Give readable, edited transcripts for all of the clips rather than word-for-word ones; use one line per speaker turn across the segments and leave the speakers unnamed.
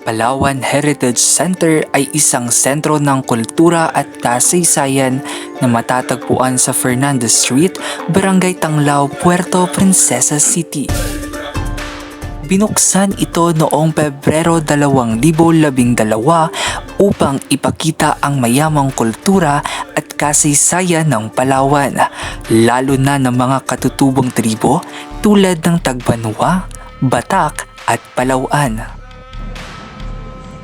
Palawan Heritage Center ay isang sentro ng kultura at kasaysayan na matatagpuan sa Fernandez Street, Barangay Tanglao, Puerto Princesa City. Binuksan ito noong Pebrero 2012 upang ipakita ang mayamang kultura at kasaysayan ng Palawan, lalo na ng mga katutubong tribo tulad ng Tagbanwa, Batak at Palauan.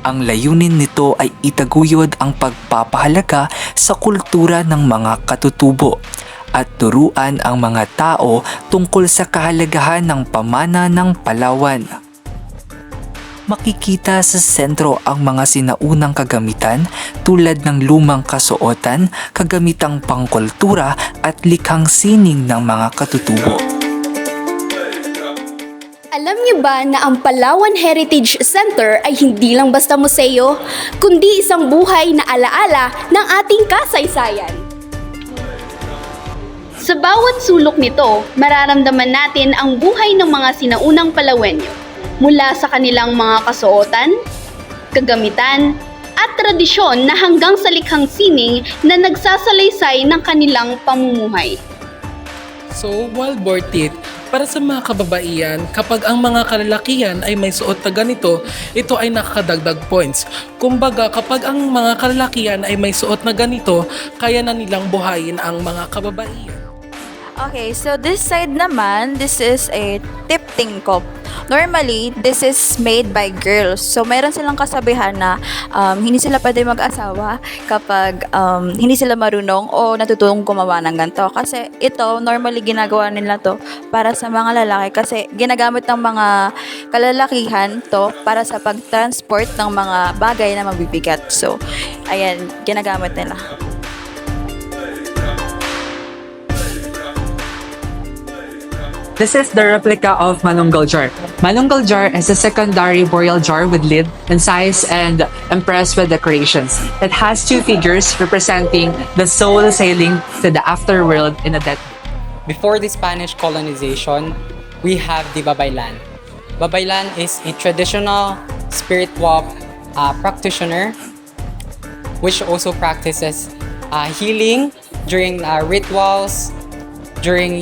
Ang layunin nito ay itaguyod ang pagpapahalaga sa kultura ng mga katutubo at turuan ang mga tao tungkol sa kahalagahan ng pamana ng Palawan. Makikita sa sentro ang mga sinaunang kagamitan tulad ng lumang kasuotan, kagamitang pangkultura at likhang sining ng mga katutubo.
Alam niyo ba na ang Palawan Heritage Center ay hindi lang basta museo, kundi isang buhay na alaala ng ating kasaysayan? Sa bawat sulok nito, mararamdaman natin ang buhay ng mga sinaunang Palawenyo, mula sa kanilang mga kasuotan, kagamitan, at tradisyon na hanggang sa likhang sining na nagsasalaysay ng kanilang pamumuhay.
So, while worth it, para sa mga kababaihan, kapag ang mga kalalakihan ay may suot na ganito, ito ay nakakadagdag points. Kumbaga, kapag ang mga kalalakihan ay may suot na ganito, kaya na nilang buhayin ang mga kababaihan.
Okay, so this side naman, this is a tip tingkop. Normally, this is made by girls. So, mayroon silang kasabihan na hindi sila pwede mag-asawa kapag hindi sila marunong o natutulong gumawa ng ganito. Kasi ito, normally ginagawa nila to para sa mga lalaki kasi ginagamit ng mga kalalakihan to para sa pag-transport ng mga bagay na mabibigat. So, ayan, ginagamit nila.
This is the replica of Manunggal jar. Manunggal jar is a secondary burial jar with lid and size and impressed with decorations. It has two figures representing the soul sailing to the afterworld in a death.
Before the Spanish colonization, we have the Babaylan. Babaylan is a traditional spirit walk practitioner which also practices healing during rituals, during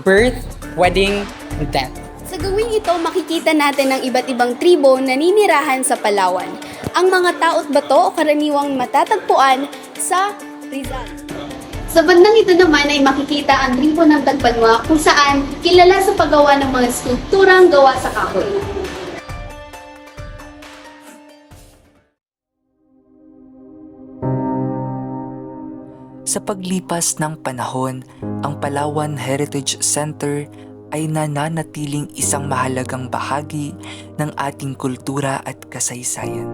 birth, wedding, and death.
Sa gawing ito, makikita natin ang iba't ibang tribo na ninirahan sa Palawan. Ang mga tao't bato o karaniwang matatagpuan sa Rizal. Sa bandang ito naman ay makikita ang tribo ng Tagbanwa kung saan kilala sa paggawa ng mga skulpturang gawa sa kahoy.
Sa paglipas ng panahon, ang Palawan Heritage Center ay nananatiling isang mahalagang bahagi ng ating kultura at kasaysayan.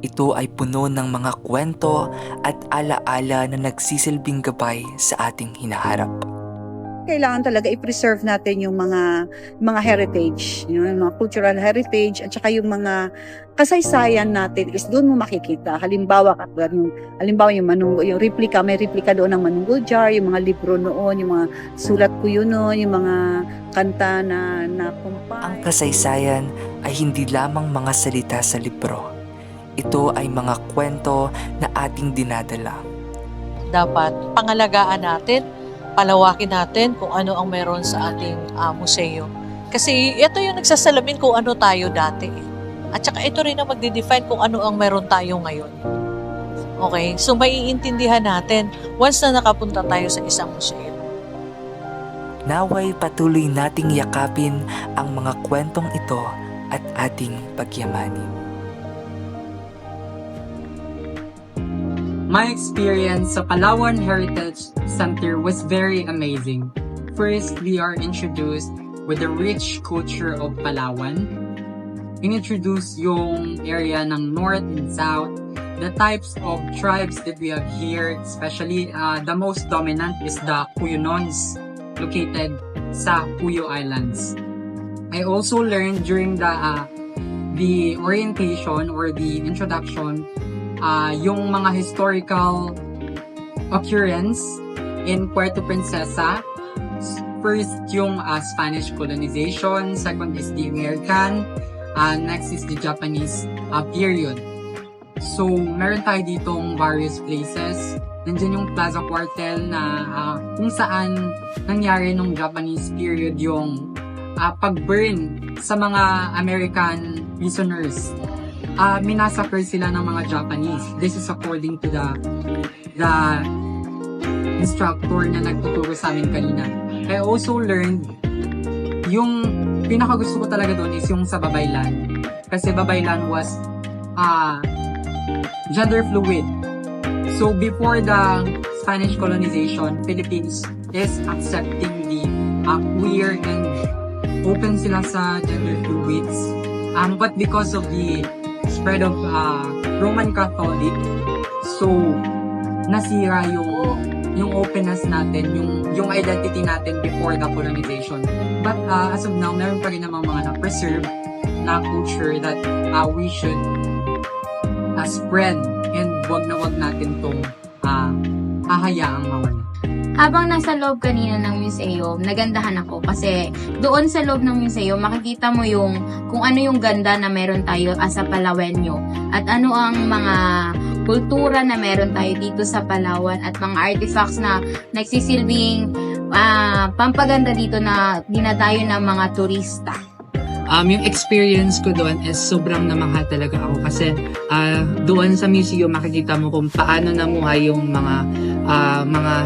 Ito ay puno ng mga kwento at alaala na nagsisilbing gabay sa ating hinaharap.
Kailangan talaga i-preserve natin yung mga heritage, yung mga cultural heritage at saka yung mga kasaysayan natin is doon mo makikita. Halimbawa yung replica, may replica doon ng Manunggal jar, yung mga libro noon, yung mga sulat ko yun noon, yung mga kanta na kumpay.
Ang kasaysayan ay hindi lamang mga salita sa libro. Ito ay mga kwento na ating dinadala.
Dapat pangalagaan natin, palawakin natin kung ano ang meron sa ating museo. Kasi ito yung nagsasalamin kung ano tayo dati. At saka ito rin ang magde-define kung ano ang meron tayo ngayon. Okay? So maiintindihan natin once na nakapunta tayo sa isang museo.
Naway patuloy nating yakapin ang mga kwentong ito at ating pagyamanin.
My experience sa Palawan Heritage Center was very amazing. First, we are introduced with the rich culture of Palawan. Inintroduce yung area ng North and South, the types of tribes that we have here, especially the most dominant is the Cuyunons, located sa Puyo Islands. I also learned during the orientation or the introduction yung mga historical occurrence in Puerto Princesa. First, yung Spanish colonization. Second is the American Next is the Japanese period. So, meron tayo ditong various places. Nandiyan yung Plaza Cuartel na kung saan nangyari nung Japanese period yung pag-burn sa mga American prisoners. Minasacre sila ng mga Japanese. This is according to the instructor na nagtuturo sa amin kanina. I also learned yung pinakagusto ko talaga doon is yung sa Babaylan. Kasi Babaylan was gender fluid. So before the Spanish colonization, Philippines is accepting the queer and open sila sa gender fluids. But because of the spread of Roman Catholic, so nasira yung openness natin, yung identity natin before the colonization. But as of now, meron pa rin namang mga na-preserve na culture that we should spread and wag natin tong hahayaang mawala.
Habang nasa loob kanina ng museum, nagandahan ako kasi doon sa loob ng museum, makikita mo yung kung ano yung ganda na meron tayo as a Palawenyo at ano ang mga kultura na meron tayo dito sa Palawan at mga artifacts na nagsisilbing pampaganda dito na dinadayo ng mga turista.
Yung experience ko doon is sobrang namangha talaga ako kasi doon sa museum makikita mo kung paano namuhay yung mga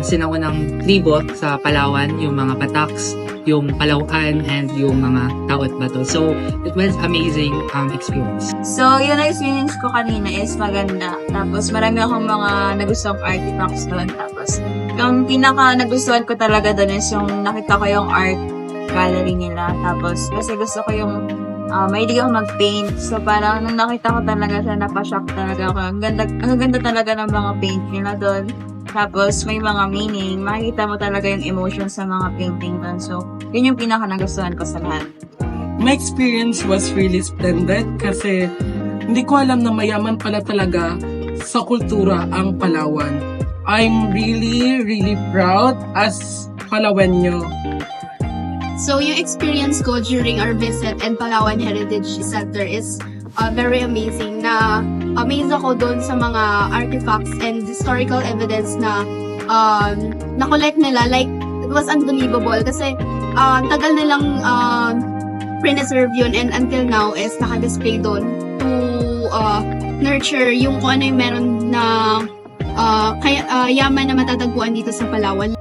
sinaunang tribo sa Palawan, yung mga Pataks, yung Palauan, and yung mga Tao at Bato. So, it was amazing experience.
So, yung experience ko kanina is maganda. Tapos, marami akong mga nagustuhang artifacts doon. Tapos, yung pinaka nagustuhan ko talaga doon is yung nakita ko yung art gallery nila. Tapos, kasi gusto ko yung mahilig ako mag-paint. So, parang nung nakita ko talaga siya, napashock talaga ako. Ang ganda talaga ng mga paint nila doon. Tapos, may mga meaning. Makikita mo talaga yung emotion sa mga painting doon. So, yun yung pinaka nagustuhan ko sa lahat.
My experience was really splendid kasi hindi ko alam na mayaman pala talaga sa kultura ang Palawan. I'm really, really proud as Palawenyo.
So, yung experience ko during our visit and Palawan Heritage Center is very amazing. Amazed ako doon sa mga artifacts and historical evidence na na-collect nila. Like, it was unbelievable kasi tagal nilang preserve yun and until now is naka-display doon to nurture yung kung ano yung meron na yaman na matatagpuan dito sa Palawan.